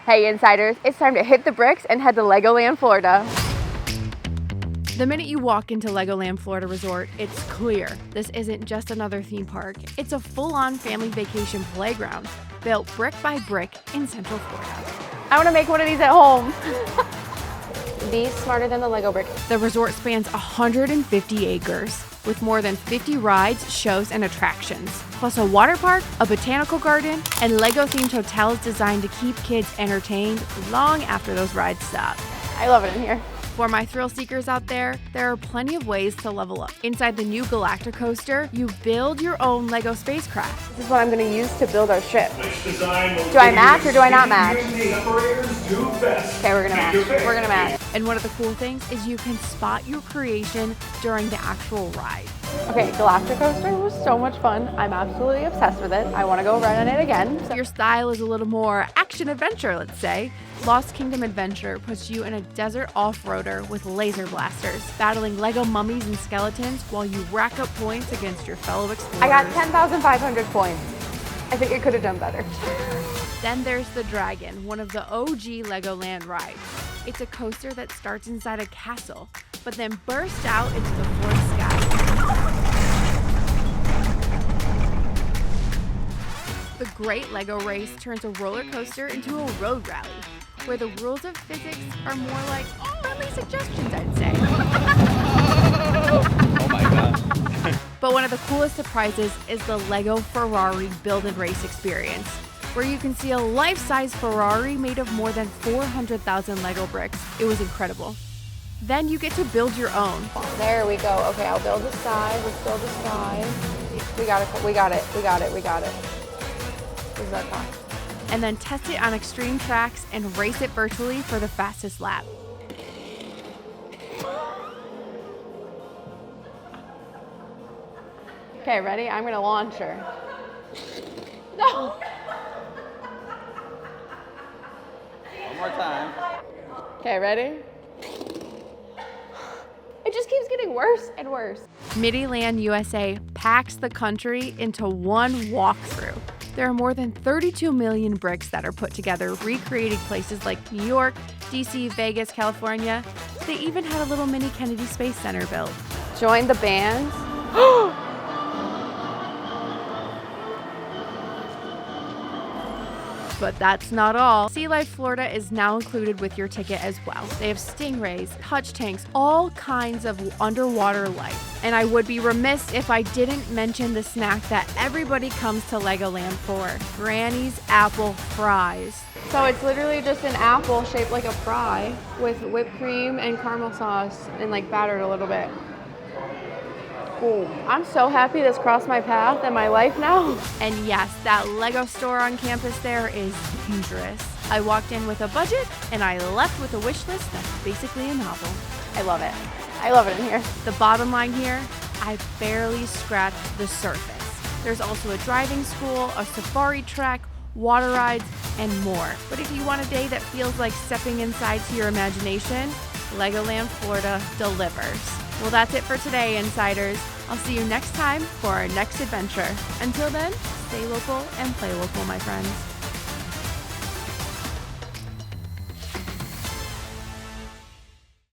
Hey insiders, it's time to hit the bricks and head to LEGOLAND Florida. The minute you walk into LEGOLAND Florida Resort, it's clear this isn't just another theme park. It's a full-on family vacation playground built brick by brick in Central Florida. I want to make one of these at home. Be smarter than the Lego brick. The resort spans 150 acres with more than 50 rides, shows, and attractions, plus a water park, a botanical garden, and Lego-themed hotels designed to keep kids entertained long after those rides stop. I love it in here. For my thrill seekers out there are plenty of ways to level up. Inside the new Galacticoaster, you build your own Lego spacecraft. This is what I'm going to use to build our ship. Do I match or do I not match? Okay, we're going to match. We're going to match. And one of the cool things is you can spot your creation during the actual ride. Okay, Galacticoaster was so much fun. I'm absolutely obsessed with it. I want to go ride on it again. Your style is a little more action-adventure, let's say. Lost Kingdom Adventure puts you in a desert off-roader with laser blasters, battling Lego mummies and skeletons while you rack up points against your fellow explorers. I got 10,500 points. I think it could have done better. Then there's the Dragon, one of the OG Legoland rides. It's a coaster that starts inside a castle, but then bursts out into the fourth sky. The Great Lego Race turns a roller coaster into a road rally, where the rules of physics are more like friendly suggestions, I'd say. Oh my god. But one of the coolest surprises is the Lego Ferrari Build and Race experience, where you can see a life-size Ferrari made of more than 400,000 Lego bricks. It was incredible. Then you get to build your own. There we go. Okay, I'll build the side. Let's build the side. We got it. We got it. We got it. We got it. This is our car. And then test it on extreme tracks and race it virtually for the fastest lap. Okay, ready? I'm gonna launch her. No! One more time. Okay, ready? It just keeps getting worse and worse. Miniland USA packs the country into one walkthrough. There are more than 32 million bricks that are put together, recreating places like New York, DC, Vegas, California. They even had a little mini Kennedy Space Center built. Join the band. But that's not all. Sea Life Florida is now included with your ticket as well. They have stingrays, touch tanks, all kinds of underwater life. And I would be remiss if I didn't mention the snack that everybody comes to Legoland for, Granny's apple fries. So it's literally just an apple shaped like a fry with whipped cream and caramel sauce and like battered a little bit. Ooh, I'm so happy this crossed my path in my life now. And yes, that Lego store on campus there is dangerous. I walked in with a budget and I left with a wish list that's basically a novel. I love it. I love it in here. The bottom line here, I barely scratched the surface. There's also a driving school, a safari track, water rides, and more. But if you want a day that feels like stepping inside to your imagination, LEGOLAND Florida delivers. Well, that's it for today, insiders. I'll see you next time for our next adventure. Until then, stay local and play local, my friends.